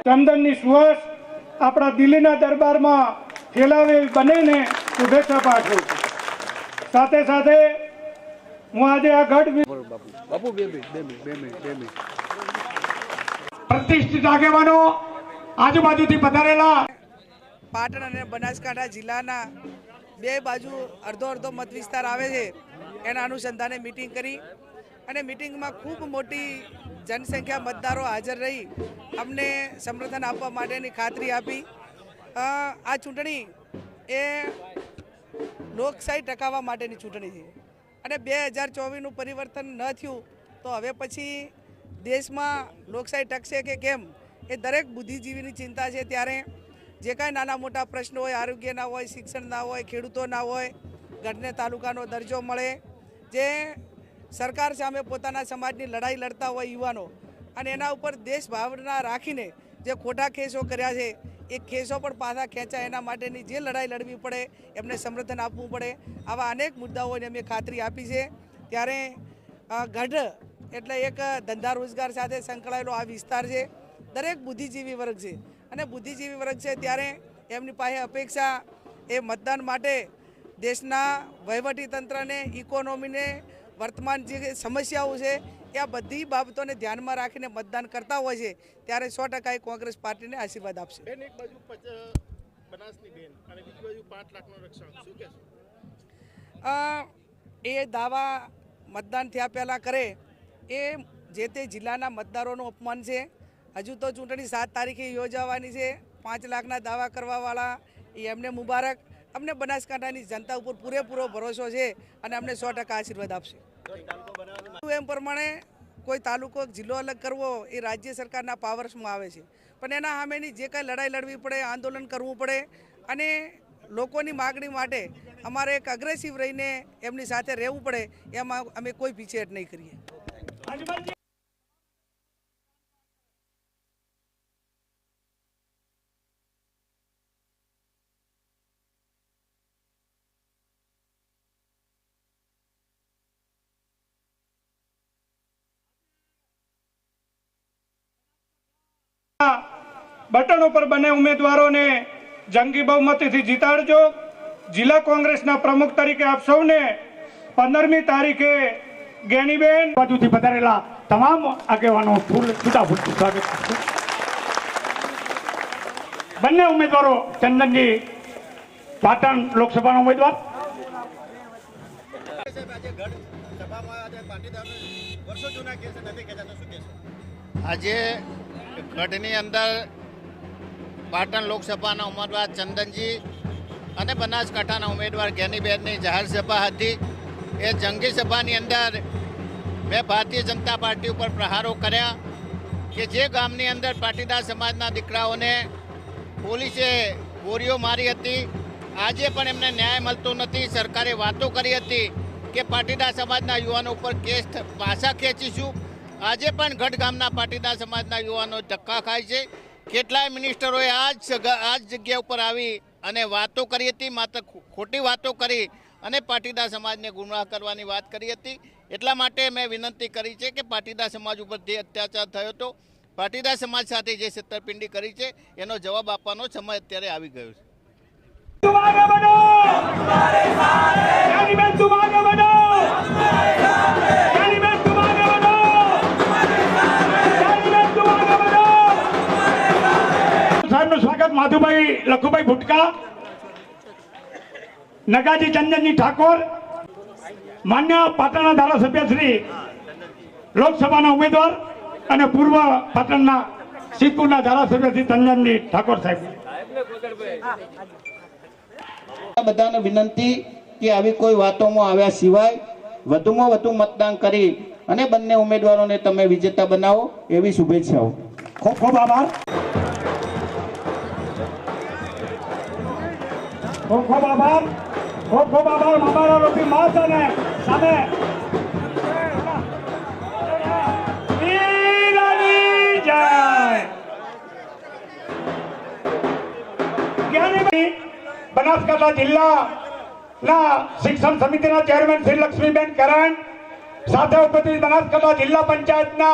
ચંદનની સુવાસ આપણા દિલ્હીના દરબારમાં ફેલાવે બને ને શુભેચ્છા પાઠવું છું। સાથે સાથે હું આજે આ ગઢ પ્રતિષ્ઠિત આગેવાનો આજુબાજુથી પધારેલા પાટણ અને બનાસકાંઠા જિલ્લાના બે બાજુ અડધો અડધો મત વિસ્તાર આવે છે, એના અનુસંધાને મિટિંગ કરી અને મિટિંગમાં ખૂબ મોટી જનસંખ્યા મતદારો હાજર રહી અમને સમર્થન આપવા માટેની ખાતરી આપી। આ ચૂંટણી એ લોકશાહી ટકાવવા માટેની ચૂંટણી છે અને 2024નું પરિવર્તન ન થયું તો હવે પછી દેશમાં લોકશાહી ટકશે કે કેમ એ દરેક બુદ્ધિજીવીની ચિંતા છે। ત્યારે જે કાંઈ નાના મોટા પ્રશ્નો હોય, આરોગ્યના હોય, શિક્ષણના હોય, ખેડૂતોના હોય, ગઢને તાલુકાનો દરજ્જો મળે, જે સરકાર સામે પોતાના સમાજની લડાઈ લડતા હોય યુવાનો અને એના ઉપર દેશભાવના રાખીને જે ખોટા કેસો કર્યા છે એ કેસો પણ પાછા ખેંચાય એના માટેની જે લડાઈ લડવી પડે એમને સમર્થન આપવું પડે, આવા અનેક મુદ્દાઓને અમે ખાતરી આપી છે। ત્યારે ગઢ એટલે એક ધંધા રોજગાર સાથે સંકળાયેલો આ વિસ્તાર છે, દરેક બુદ્ધિજીવી વર્ગ છે અને બુદ્ધિજીવી વર્ગ છે ત્યારે એમની પાસે અપેક્ષા એ મતદાન માટે દેશના વહીવટીતંત્રને, ઇકોનોમીને, વર્તમાન જે સમસ્યાઓ છે એ આ બધી બાબતોને ધ્યાનમાં રાખીને મતદાન કરતા હોય છે। ત્યારે 100% કોંગ્રેસ પાર્ટીને આશીર્વાદ આપશે। એક બાજુ બનાસની બેન અને બીજી બાજુ 5 લાખનું રક્ષણ, શું કહેશો? એ દાવા મતદાન થયા પહેલાં કરે એ જે તે જિલ્લાના મતદારોનું અપમાન છે। હજુ તો ચૂંટણી 7 તારીખે યોજાવાની છે। 5 લાખના દાવા કરવાવાળા એ એમને મુબારક। અમને બનાસકાંઠાની જનતા ઉપર પૂરેપૂરો ભરોસો છે અને અમને 100% આશીર્વાદ આપશે। એમ પ્રમાણે કોઈ તાલુકો જિલ્લો અલગ કરવો એ રાજ્ય સરકારના પાવર્સમાં આવે છે, પણ એના સામેની જે કાંઈ લડાઈ લડવી પડે, આંદોલન કરવું પડે અને લોકોની માગણી માટે અમારે એક અગ્રેસિવ રહીને એમની સાથે રહેવું પડે, એમાં અમે કોઈ પીછેહટ નહીં કરીએ। બટન ઉપર બને ઉમેદવારોને જંગી બહુમતીથી જીતાડજો। જિલ્લા કોંગ્રેસના પ્રમુખ તરીકે આપ સૌને 15મી તારીખે જ્ઞાનીબેન બાજુથી પધારેલા તમામ આગેવાનો છૂટાફૂટથી સ્વાગત કરશે। બંને ઉમેદવારો ચંદનજી પાટણ લોકસભાના ઉમેદવાર આજે ગઢની અંદર પાટણ લોકસભાના ઉમેદવાર ચંદનજી અને બનાસકાંઠાના ઉમેદવાર જ્ઞાનીબેનની જાહેર સભા હતી। એ જંગી સભાની અંદર મેં ભારતીય જનતા પાર્ટી ઉપર પ્રહારો કર્યા કે જે ગામની અંદર પાટીદાર સમાજના દીકરાઓને પોલીસે ગોળીઓ મારી હતી, આજે પણ એમને ન્યાય મળતો નથી। સરકારે વાતો કરી હતી કે પાટીદાર સમાજના યુવાનો ઉપર કેસ પાછા ખેંચીશું, આજે પણ ગઢ ગામના પાટીદાર સમાજના યુવાનો ધક્કા ખાય છે। કેટલાય મિનિસ્ટરોએ આ જ જગ્યા ઉપર આવી અને વાતો કરી હતી, માત્ર ખોટી વાતો કરી અને પાટીદાર સમાજને ગુમરાહ કરવાની વાત કરી હતી। એટલા માટે મેં વિનંતી કરી છે કે પાટીદાર સમાજ ઉપર જે અત્યાચાર થયો હતો, પાટીદાર સમાજ સાથે જે છેતરપિંડી કરી છે એનો જવાબ આપવાનો સમય અત્યારે આવી ગયો છે। સ્વાગત માધુભાઈ લખુભાઈ ભુટકા, નગાજી ચંદનજી ઠાકોર, માન્ય પાટણના ધારાસભ્ય શ્રી લોકસભાના ઉમેદવાર અને પૂર્વ પાટણના સિદ્ધપુરના ધારાસભ્ય શ્રી ચંદનજી ઠાકોર સાહેબ, બધાને વિનંતી કે આવી કોઈ વાતોમાં આવ્યા સિવાય વધુમાં વધુ મતદાન કરી અને બંને ઉમેદવારોને તમે વિજેતા બનાવો એવી શુભેચ્છાઓ। ખૂબ ખૂબ આભાર। ખૂબ ખૂબ આભાર। ખૂબ ખૂબ આભાર। મામારા રોટી માસ અને સામે વીરની જય। બનાસકાંઠા જિલ્લાના શિક્ષણ સમિતિના ચેરમેન શ્રી લક્ષ્મીબેન કરણ, સાથે ઉપસ્થિત બનાસકાંઠા જિલ્લા પંચાયતના